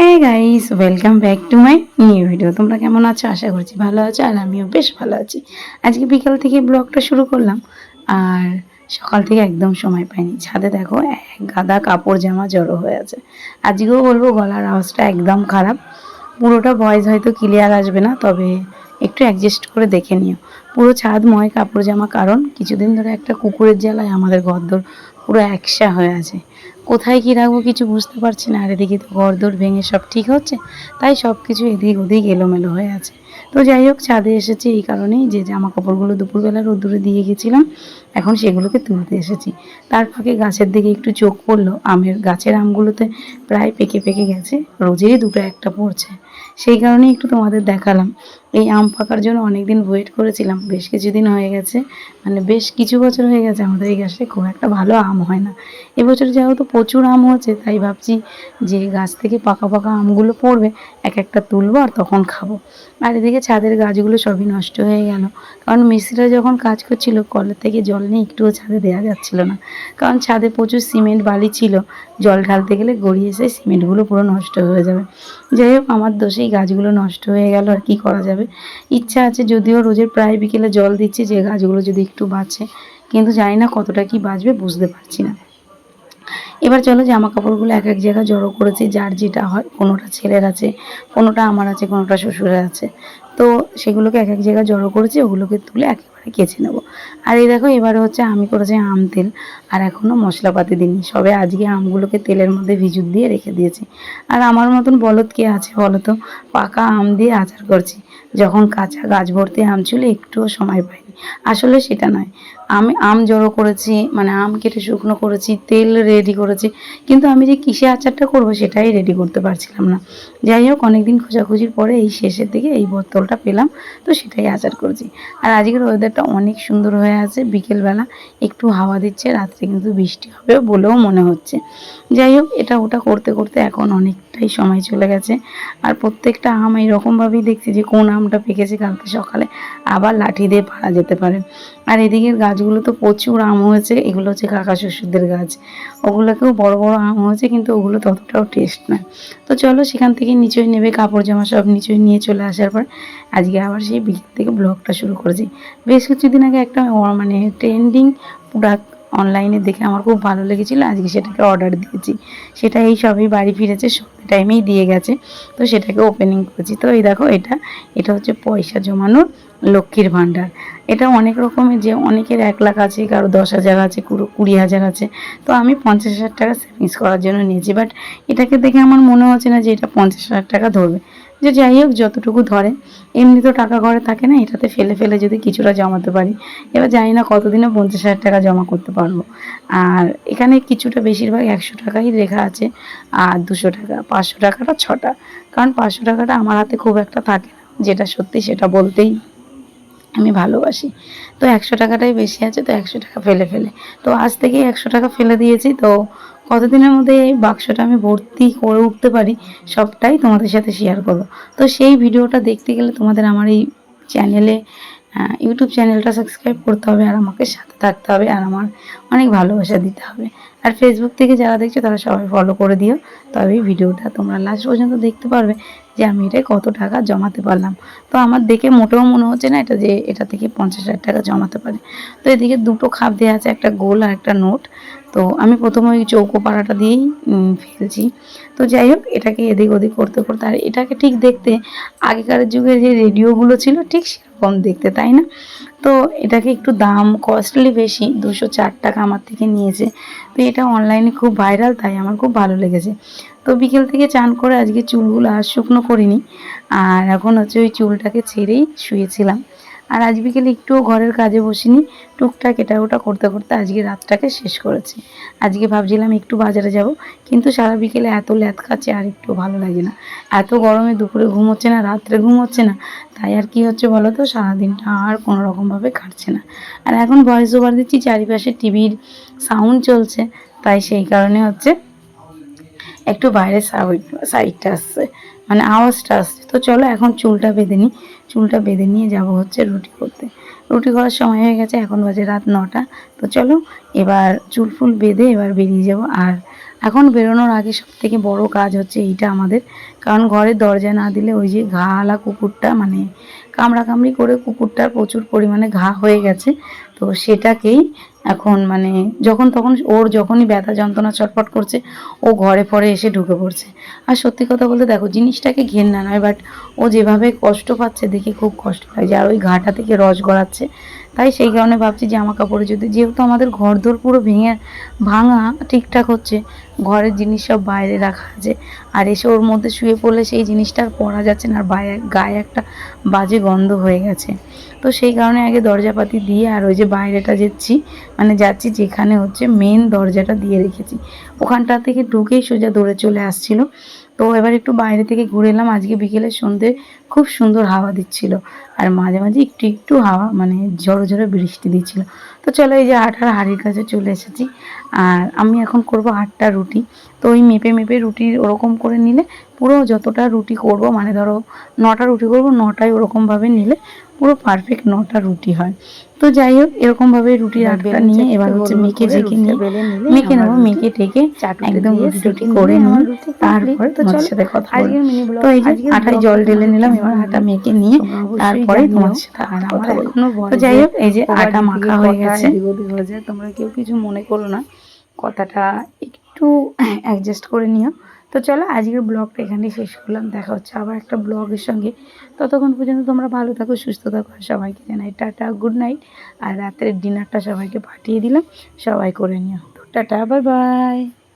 হ্যাঁ guys, welcome back to my new video. তোমরা কেমন আছো? আশা করছি ভালো আছো, আর আমিও বেশ ভালো আছি। আজকে বিকাল থেকে ব্লগটা শুরু করলাম, আর সকাল থেকে একদম সময় পাইনি। ছাদে দেখো এক গাদা কাপড় জামা জড়ো হয়ে আছে। আজকেও বলবো গলার আওয়াজটা একদম খারাপ, পুরোটা ভয়েস হয়তো ক্লিয়ার আসবে না, তবে একটু অ্যাডজাস্ট করে দেখে নিও। পুরো ছাদময় কাপড় জামা, কারণ কিছুদিন ধরে একটা কুকুরের জ্বালায় আমাদের ঘরদোর পুরো একসা হয়ে আছে। কোথায় কী রাখবো কিছু বুঝতে পারছি না, আর এদিকে তো ঘরদোর ভেঙে সব ঠিক হচ্ছে, তাই সব কিছু এদিক ওদিক এলোমেলো হয়ে আছে। তো যাই হোক, ছাদে এসেছি এই কারণেই যে জামা কাপড়গুলো দুপুরবেলা রোদ্দুরে দিয়ে গেছিলাম, এখন সেগুলোকে তুলতে এসেছি। তার ফাঁকে গাছের দিকে একটু চোখ পড়লো। গাছের আমগুলোতে প্রায় পেকে পেকে গেছে, রোজেই দুটো একটা পড়ছে। সেই কারণেই একটু তোমাদের দেখালাম। এই আম পাকার জন্য অনেকদিন ওয়েট করেছিলাম, বেশ কিছুদিন হয়ে গেছে, মানে বেশ কিছু বছর হয়ে গেছে আমাদের এই গাছে খুব একটা ভালো আম হয় না। এবছর যেহেতু প্রচুর আম হচ্ছে, তাই ভাবছি যে গাছ থেকে পাকা পাকা আমগুলো পড়বে, এক একটা তুলবো আর তখন খাবো। আর এদিকে ছাদের গাছগুলো সবই নষ্ট হয়ে গেল, কারণ মিস্ত্রিরা যখন কাজ করছিল কলের থেকে জল নিয়ে একটুও ছাদে দেওয়া যাচ্ছিল না, কারণ ছাদে প্রচুর সিমেন্ট বালি ছিল, জল ঢালতে গেলে গড়িয়ে এসে সিমেন্টগুলো পুরো নষ্ট হয়ে যাবে। যাই হোক, আমার দোষেই গাছগুলো নষ্ট হয়ে গেল, আর কি করা যাবে। ইচ্ছা আছে যদিও, রোজের প্রায় বিকেলে জল দিচ্ছি যে গাছগুলো যদি একটু বাঁচে, কিন্তু জানি না কতটা কি বাঁচবে, বুঝতে পারছি না। এবার চলো, জামা কাপড়গুলো এক এক জায়গায় জড়ো করেছি, যার যেটা হয়, কোনোটা ছেলের আছে, কোনোটা আমার আছে, কোনোটা শ্বশুরের আছে। তো সেগুলোকে এক এক জায়গায় জড়ো করেছি, ওগুলোকে তুলে একেবারে কেচে নেবো। আর এই দেখো, এবারে হচ্ছে আমি করেছি আম তেল, আর এখনও মশলাপাতি দিইনি, সবে আজকে আমগুলোকে তেলের মধ্যে ভিজুক দিয়ে রেখে দিয়েছি। আর আমার মতন বলদ কে আছে বলো তো, পাকা আম দিয়ে আচার করছি, যখন কাঁচা গাছ ভর্তি আম ছিল একটুও সময় পাইনি। আসলে সেটা নয়, আমি আম জড়ো করেছি, মানে আম কেটে শুকনো করেছি, তেল রেডি করেছি, কিন্তু আমি যে কিসে আচারটা করব সেটাই রেডি করতে পারছিলাম না। যাই হোক, অনেকদিন খোঁজাখুঁজির পরে এই শেষের দিকে এই বোতলটা পেলাম, তো সেটাই আচার করেছি। আর আজকের ওয়েদারটা অনেক সুন্দর হয়ে আছে, বিকেলবেলা একটু হাওয়া দিচ্ছে, রাত্রে কিন্তু বৃষ্টি হবে বলেও মনে হচ্ছে। যাই হোক, এটা ওটা করতে করতে এখন অনেকটাই সময় চলে গেছে, আর প্রত্যেকটা আম এইরকমভাবেই দেখছি যে কোন আমটা পেকেছে কালকে সকালে আবার লাঠি দিয়ে পাড়া যেতে পারে। আর এদিকের গাছগুলো তো প্রচুর আম হয়েছে, এগুলো হচ্ছে কাকা শ্বশুরদের গাছ, ওগুলোকেও বড় বড় আম হয়েছে, কিন্তু ওগুলো ততটাও টেস্ট নয়। তো চলো, সেখান থেকে নিচয় নেবে কাপড় জামা সব নিচয় নিয়ে চলে আসার পর আজকে আবার সেই বিকেল থেকে ব্লগটা শুরু করেছি। বেশ কিছুদিন আগে একটা মানে ট্রেন্ডিং প্রোডাক্ট অনলাইনে দেখে আমার খুব ভালো লেগেছিলো, আজকে সেটাকে অর্ডার দিয়েছি। সেটা এই সবই বাড়ি ফিরেছে, সন্ধ্যে টাইমেই দিয়ে গেছে, তো সেটাকে ওপেনিং করেছি। তো এই দেখো, এটা এটা হচ্ছে পয়সা জমানোর লক্ষ্মীর ভাণ্ডার। এটা অনেক রকমের, যে অনেকের 1 লাখ আছে, কারো 10,000 আছে, কারো 20,000 আছে। তো আমি 50,000 টাকা সেভিংস করার জন্য নিয়েছি, বাট এটাকে দেখে আমার মনে হচ্ছে না যে এটা 50,000 টাকা ধরবে। যে যাই হোক, যতটুকু ধরে, এমনি তো টাকা ঘরে থাকে না, এটাতে ফেলে ফেলে যদি কিছুটা জমাতে পারি, এবার জানি না কতদিনে 50,000 টাকা জমা করতে পারবো। আর এখানে কিছুটা, বেশিরভাগ 100 টাকাই লেখা আছে, আর 200 টাকা, 500 টাকাটা ছটা, কারণ 500 টাকাটা আমার হাতে খুব একটা থাকে না, যেটা সত্যি সেটা বলতেই আমি ভালোবাসি। তো 100 টাকাটাই বেশি আছে, তো 100 টাকা ফেলে ফেলে, তো আজ থেকেই 100 টাকা ফেলে দিয়েছি। তো কতদিনের মধ্যে এই বাক্সটা আমি ভর্তি করে উঠতে পারি, সবটাই তোমাদের সাথে শেয়ার করব। তো সেই ভিডিওটা দেখতে গেলে তোমাদের আমার এই চ্যানেলে, ইউটিউব চ্যানেলটা সাবস্ক্রাইব করতে হবে, আর আমাকে সাথে থাকতে হবে, আর আমার অনেক ভালোবাসা দিতে হবে। আর ফেসবুক থেকে যারা দেখছো তারা সবাই ফলো করে দিও, তবেই ভিডিওটা তোমরা লাস্ট পর্যন্ত দেখতে পারবে যে আমি এটায় কত টাকা জমাতে পারলাম। তো আমার দেখে মোটেও মনে হচ্ছে না এটা যে এটা থেকে 50,000 টাকা জমাতে পারে। তো এদিকে দুটো খাপ দেওয়া আছে, একটা গোল আর একটা নোট। তো আমি প্রথমে ওই চৌকো পাড়াটা দিয়েই ফেলছি। তো যাই হোক, এটাকে এদিক ওদিক করতে করতে, আর এটাকে ঠিক দেখতে আগেকার যুগে যে রেডিওগুলো ছিল ঠিক সেরকম দেখতে, তাই না? তো এটাকে একটু দাম কস্টলি বেশি, 204 টাকা আমার থেকে নিয়েছে। তো এটা অনলাইনে খুব ভাইরাল, তাই আমার খুব ভালো লেগেছে। তো বিকেল থেকে চান করে আজকে চুলগুলো আর শুকনো করিনি, আর এখন হচ্ছে ওই চুলটাকে ছেড়েই শুয়েছিলাম। আর আজ বিকেলে একটুও ঘরের কাজে বসিনি, টুকটাক এটা ওটা করতে করতে আজকে রাতটাকে শেষ করেছি। আজকে ভাবছিলাম একটু বাজারে যাব, কিন্তু সারা বিকেলে এত ল্যাদ খাচ্ছে, আর একটু ভালো লাগে না। এত গরমে দুপুরে ঘুম হচ্ছে না, রাত্রে ঘুম হচ্ছে না, তাই আর কি হচ্ছে বলো তো, সারাদিনটা আর কোনো রকমভাবে কাটছে না। আর এখন ভয়েস ওভার দিচ্ছি, চারিপাশে টিভির সাউন্ড চলছে, তাই সেই কারণে হচ্ছে একটু বাইরের সাইডটা আসছে, মানে আওয়াজটা আসছে। তো চলো, এখন চুলটা বেঁধে নিই, চুলটা বেঁধে নিয়ে যাব হচ্ছে রুটি করতে। রুটি করার সময় হয়ে গেছে, এখন বাজে রাত 9টা। তো চলো, এবার চুল ফুল বেঁধে এবার বেরিয়ে যাব। আর এখন বেরোনোর আগে সব থেকে বড় কাজ হচ্ছে এইটা আমাদের, কারণ ঘরের দরজা না দিলে ওই যে ঘাওয়ালা কুকুরটা মানে কামড়াকামড়ি করে কুকুরটার প্রচুর পরিমাণে ঘা হয়ে গেছে, তো সেটাকেই এখন মানে যখন তখন ওর যখনই ব্যথা যন্ত্রণা ছটফট করছে ও ঘরে পরে এসে ঢুকে পড়ছে। আর সত্যি কথা বলতে দেখো জিনিসটাকে ঘেন্না নয়, বাট ও যেভাবে কষ্ট পাচ্ছে দেখে খুব কষ্ট লাগছে, আর ওই ঘাটা থেকে রস গড়াচ্ছে। তাই সেই কারণে ভাবছি জামা কাপড়ে যদি, যেহেতু আমাদের ঘরদোর পুরো ভাঙা ঠিকঠাক হচ্ছে, ঘরের জিনিস সব বাইরে রাখা আছে, আর এসে ওর মধ্যে শুয়ে পড়লে সেই জিনিসটা আর পরা যাচ্ছে না, আর গায়ে একটা বাজে গন্ধ হয়ে গেছে। তো সেই কারণে আগে দরজাপাতি দিয়ে আর ওই যে বাইরেটা যাচ্ছি যেখানে হচ্ছে মেন দরজাটা দিয়ে রেখেছি, ওখানটা থেকে ঢুকেই সোজা দৌড়ে চলে আসছিল। তো এবার একটু বাইরে থেকে ঘুরে এলাম। আজকে বিকেলের সন্ধ্যে খুব সুন্দর হাওয়া দিচ্ছিল, আর মাঝে মাঝে একটু একটু হাওয়া মানে ঝড়ো ঝড়ো বৃষ্টি দিচ্ছিল। তো চলো এই যে আটার হাঁড়ির কাছে চলে এসেছি, আর আমি এখন করব 8টা রুটি। তো ওই মেপে মেপে রুটি ওরকম করে নিলে পুরো যতটা রুটি করব, মানে ধরো 9টা রুটি করব, 9টাই ওরকমভাবে নিলে পুরো পারফেক্ট 9টা রুটি হয়। তো যাই হোক এরকমভাবে রুটির আটটা নিয়ে এবার হচ্ছে মেখে ঝেঁকে নিয়ে মেখে নেবো, মেখে টেকে একদম রুটি টুটি করে নিয়ে তারপরে তোমাদের সাথে কথা বলবো। তো এই যে আটায় জল ঢেলে নিলাম, এবার আটা মেখে নিয়ে তারপরে তোমাদের সাথে আর কথা বলবো। তো যাই হোক এই যে আটা মাখা হয়ে গেছে, তোমরা কেউ কিছু মনে করো না, কথাটা একটু অ্যাডজাস্ট করে নিও। তো চলো আজকের ব্লগটা এখানেই শেষ করলাম, দেখা হচ্ছে আবার একটা ব্লগের সঙ্গে। ততক্ষণ পর্যন্ত তোমরা ভালো থাকো, সুস্থ থাকো, আর সবাইকে জানাই টাটা, গুড নাইট। আর রাতের ডিনারটা সবাইকে পাঠিয়ে দিলাম, সবাই করে নিও। তো টাটা, বাই বাই।